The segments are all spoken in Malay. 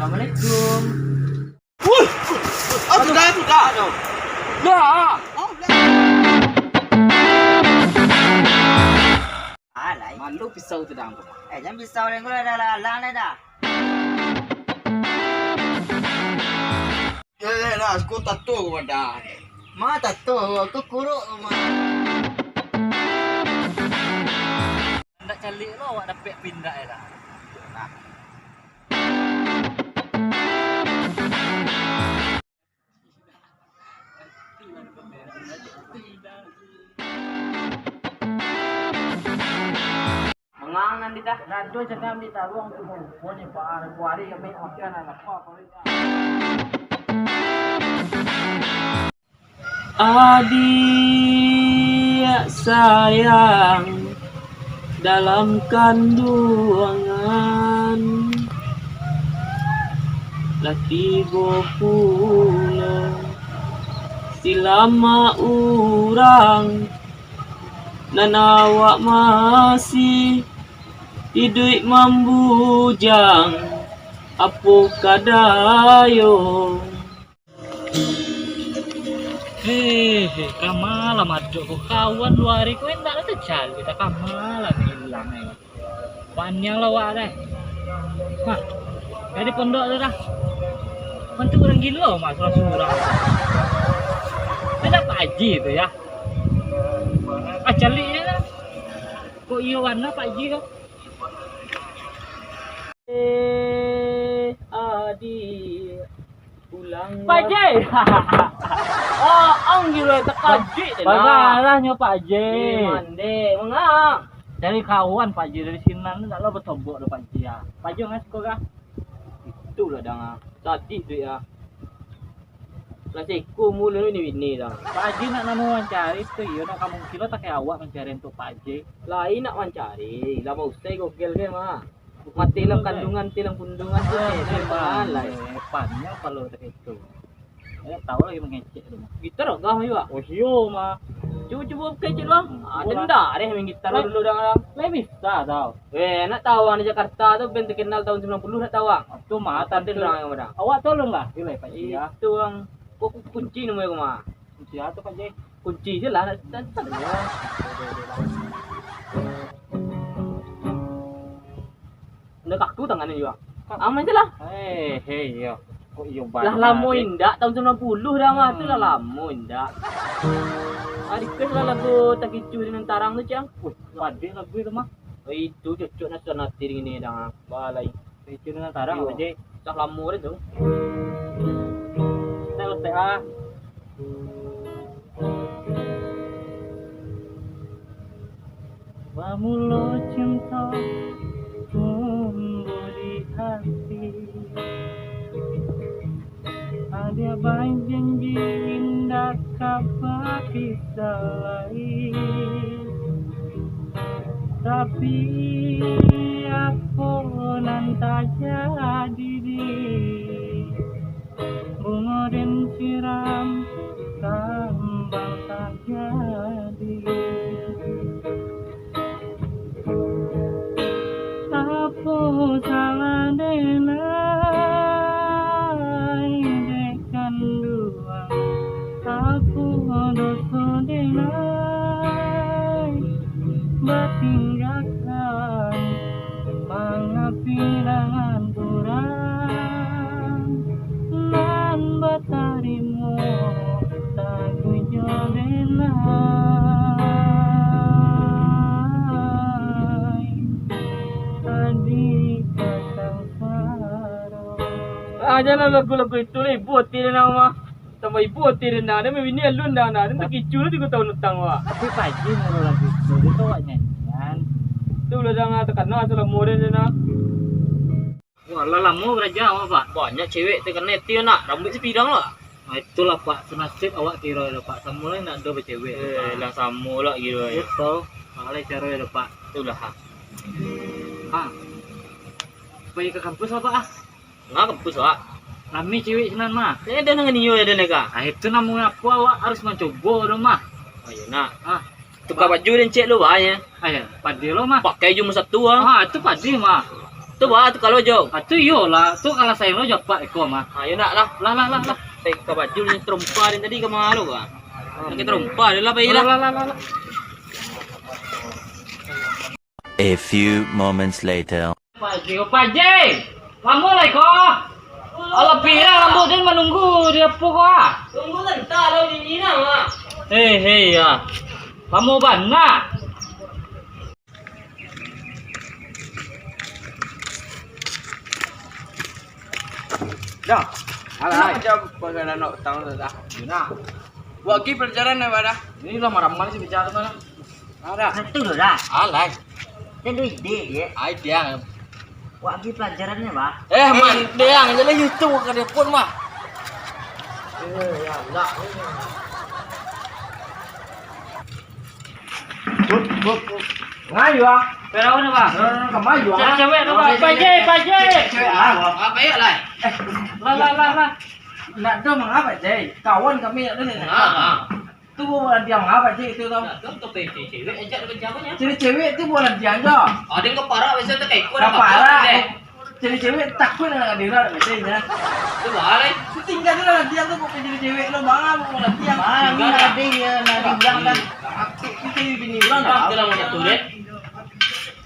Assalamualaikum. Oh, sudah. Aduh. Dah. Oh, Alai. Malu pisau tu dah. jangan pisau ni gua dah lang dah. Nah, aku tato gua dah. Ma tato, aku kuruk ma. Ndak calik lo awak dapat pindah dah. Nah. Mengangan di dah. Rado cakap di taruang tu punya pak kuari kami makan anak apa Adik sayang dalam kandungan lati pula silama urang dan awak masih hidup membujang apa kadayo kamalam aduk ko kawan luari ko endak ada cari kita kamalam hilang panjang lawak dah mah dari pondok tu dah mantu orang gila mak surah-surah ada Pak Haji tu ya calik je lah kok iya warna Pak Haji tu adik pulang Pak Haji oh ang gila tak Haji bagaimananya Pak Haji mande mengang dari kawan Pak Haji dari sini tak lo bertombok lo Pak Haji ya Pak Haji ngasih kau kah itulah dah tadi tu ya Nasiku mulu ini dah. Pak Haji nak nama wancari tu ya nak kamu kilo tak kayak awak mencari untuk Pak Haji. Lain nak wancari, lama usai gokil ke mah. Mati lang kandungan tilang pundungan tu balai. Pannya kalau itu. Tahu lagi mengecek tu mah. Gitar enggak mah ya? Oh sio mah. Cuba kecek bang. Denda deh main gitar dulu dah. Lebih bisa tahu. Nak tahu di Jakarta tu ben terkenal tahun 90 nak tahu. Tu mah tadi orang yang ada. Awak tolonglah, pilih Pak Haji ya. Itu yang kok kunci namanya kau mah kunci apa Pak Haji kunci je lah dan nak aku tangan ni juga aman je lah ya kok iyo lah lama indak tahun 90 dah mah tu lah lama indak adik kes lah lagu tak kicu dengan tarang tu cang pade lagu itu mah itu cocok nasional tiring ini dah balai kicu dengan tarang Pak Haji dah lama tu ah Wamulo cinta tumbuh di hati ada baik janji indah kabar kisah lain tapi aku nanti jadi bunga dan siram tambang tak jadi apa salah denai dekan dua aku dosa denai bertinggalkan pengapilangan kurang nan batarimu tak kujodenai adik kasang saro jangan lagu-lagu itu lah ibu hati dia nama tambah ibu hati dia nak dia ini alun dah nak dia tak kicu lah 3 tahun utang wah tapi Pak Haji mau lagu itu dia tahu nyanyian tu lah jangan terkenal asal murid dia nak wala lama beraja apa Pak banyak cewek terkena itu nak rambut sepidang lah nah, itulah Pak senasib awak kira lah Pak semula nak ada bercewek lah sama lah kira ya betul malah cara ya Pak itulah supaya ke kampus apa nggak kampus Pak nami cewek senan mah ada dengan iyo ada nega itu namanya apa awak harus mencoba dong mah ayo nak tukar baju dan cek lo bah ya ayo padi lo mah pakai cuma satu itu padi mah Tu bah tu kalau jo. Tu yo lah. Tu kalau saya lo jabat eko mah. Ayo nak lah. Lah. Tek ke baju ni terompa din tadi ke malu ah. Lagi terompa dia lah bayi lah. Lah. A few moments later. Pak J. Kamu lah kau. Allah pirang rambut dia menunggu dia apa kau ah? Tunggu lentar lo di sini mah. Hei ya. Kamu bana. Dah. Alah, macam perkara nak tahu dah. Nah, Buat pergi pelajaran apa dah? ini lah marah-marah sih bicara mana. Ada. Itu dah. Alai. Itu ide ya. Idea. Wah, lagi pelajarannya, Pak. Man, dia yang jadi YouTube ke dia pun mah. Ya Allah. Ngayu ah. Pero na ba? Kamayo ah. Cewek na ba? Pak J. Cewek apa ya lai? La. Nak do mengapa Jay? Kawan kami ada ni. Tu dia mengapa Jay itu tau? Contoh cewek ajak berjalannya. Cewek tu bukan dia aja. Ada yang keparah biasa tu kayak Dah parah. Cewek takut dengan dia Jay nya. Tu balai. Tinggal dia dia tu kok jadi cewek lo bang mau latihan. Ini ada ya, nanti bilang dah. Kita bini orang Orang tu lah macam tu deh.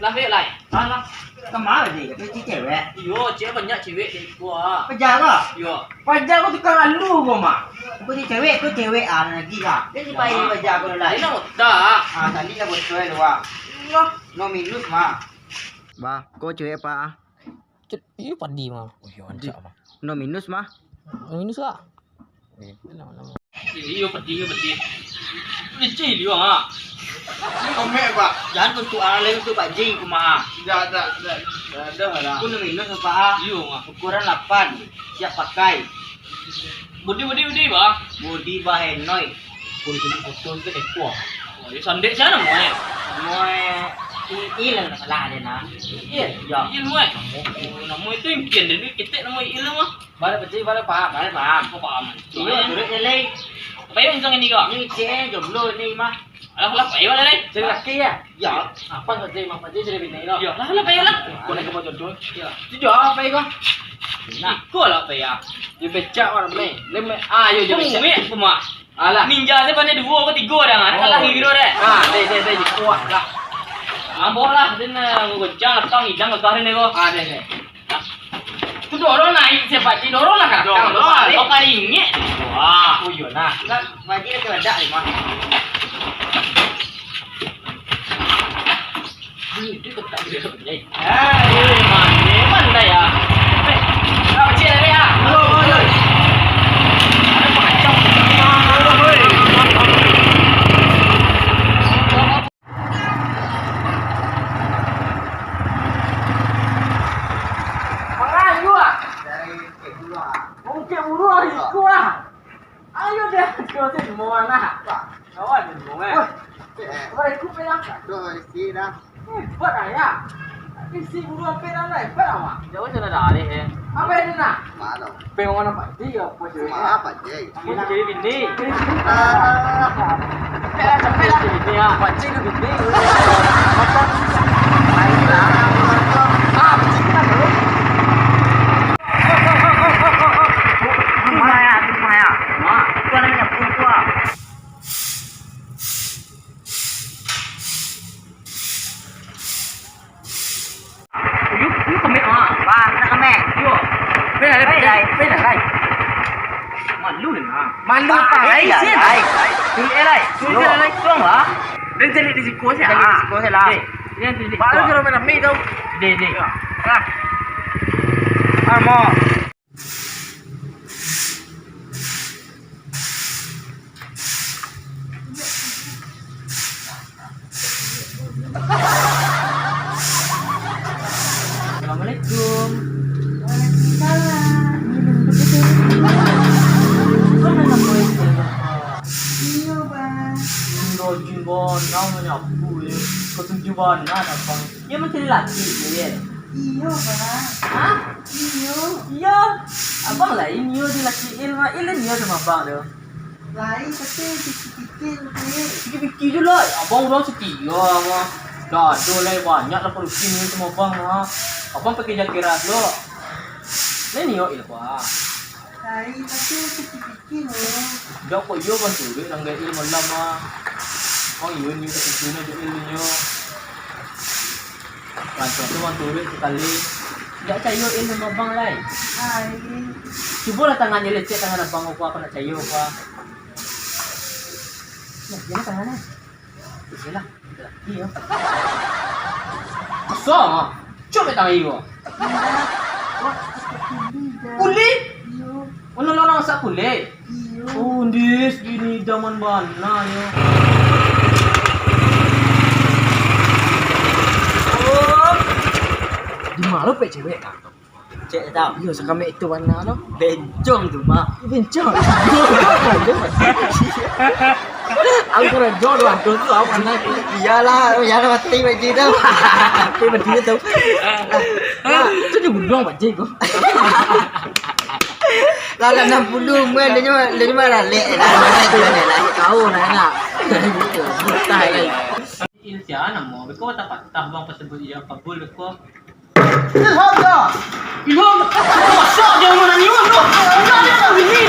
Lah fe lai. Mana? Kemana Jay? Itu cewek. Yo, cewek banyak cewek di gua. Penjara. Yo. Pajar kau tukang lu kau mah. Aku ni cewek lagi lah. Dia ni bayi baca aku Ini lah. nak dah. Tadi dah betul dua. No minus mah. Bah, kau cewek apa? Ini padi mah. No minus mah. Minus lah. Iyo padi. Ini cili ah. Komen pak. Jangan untuk alih untuk Pak J kumaha. Dah lah. Aku no minus apa? Iyo mah. Ukuran 8. Siap pakai. Budi bah. Bodi bahenoy. Kau jadi foto ke ekor. Oh, ini sandek sana mo eh. Moy ilang na salah dia na. Iya, Ya. iya mo eh. Namo itu yang kian dari kita namo ilang mah. Balik Pak J balik paham. Kau paham? Iya, turut dia lay. Apa yang sang ini kau? Ni cewek jomblo ni mah. Alah, apa yang mana ni? Cewek laki ya? Ya. Apa Pak J mah Pak J jadi bini lo. Ya, lah apa yang lah? Kau nak kau jodoh. Ya. Jujur apa ya kau? Nah, kau lah apa ya? Dia becak orang ni. Lem yo je becak. Kuma. Alah, ninja saya pandai 2 ke 3 dah kan. Kalah gitu deh. Dia kuat lah. Ambo lah, din ngejang tang hidang ke karin nego. Deh. Tu dorong naik siapa sih dorong lah kan? Dorong. Oh kali ini. Wah. Oh iya nah. Kan Pak J dah kebedak ni mah. Itu ketak dia penjai. Mana ya? Apa sih ada ya? Ada macam. Ayo ah. Mungkin urut itu ah. Ayo deh. Kau tu semua nak. Kawan semua. Wah, ikut pelang. Hebat ah ya. Isi urut pelang lah hebat ah. Jauh sana dah ni. Apa ini nak? Pengen apa dia? Apa dia? Aku jadi bini. Sampai lah. Bini ah, pancing ke bini. Kumaya. Kau nak nyapu kuah. Yuk kami ah. Bah, nak kami. Yo. Đây. Malu ni ah. Malu apa? Đây. Tuli elai. Tuli elai. Tuang ah. Dia jadi di siku saja. Jadi di siku saya lah. Dia tuli. Baru kalau mana mi tu. Deh. Amo. Assalamualaikum. Jumbo nama ni apa ya? Kau tu jumbo mana abang? Dia macam lelaki je. Iyo, Pak. Hah? Iya. Abang lah ini dia lelaki ilmu dia sama abang dia. Lain tapi fikir-fikir. Fikir-fikir je lah. Abang orang setia abang. Dah, dolai banyak lah produksi ni semua bang ha. Abang pakai kira lo. Ni yo ilpa. Dari tapi kecil-kecil loh. Jauh kok yo bang tu, nang gaya ilmu lama. Oh iyo ni kecil ni ilmunya. Bantu tu bang tu sekali. Enggak cayo ilmu abang lain. Hai. Cuba lah tangannya lecet tangan abang aku nak cayo apa. Nah, jangan tangannya. Bismillah. Iya. Kosong ah. Coba tangan ibu. Kulit? Ono orang masak kulit? Oh, ndis gini zaman mana ya? Oh. Di malu pe cewek kan? Cek tahu. Yo sekame itu warna no. Bencong tu mah. Bencong. Aku kira jodoh aku tu aku kan lagi. Iyalah mati baju tu. Tapi berdiri tu. Nah, itu dia gudang baju tu. Lah 60 mah dia cuma lek lah. Kau nak nak. Buta lagi. Ilsian mo, beko tapat tambang pasebut iya kabul beko. Ilham dah. Ilham, masak dia mana ni? Ini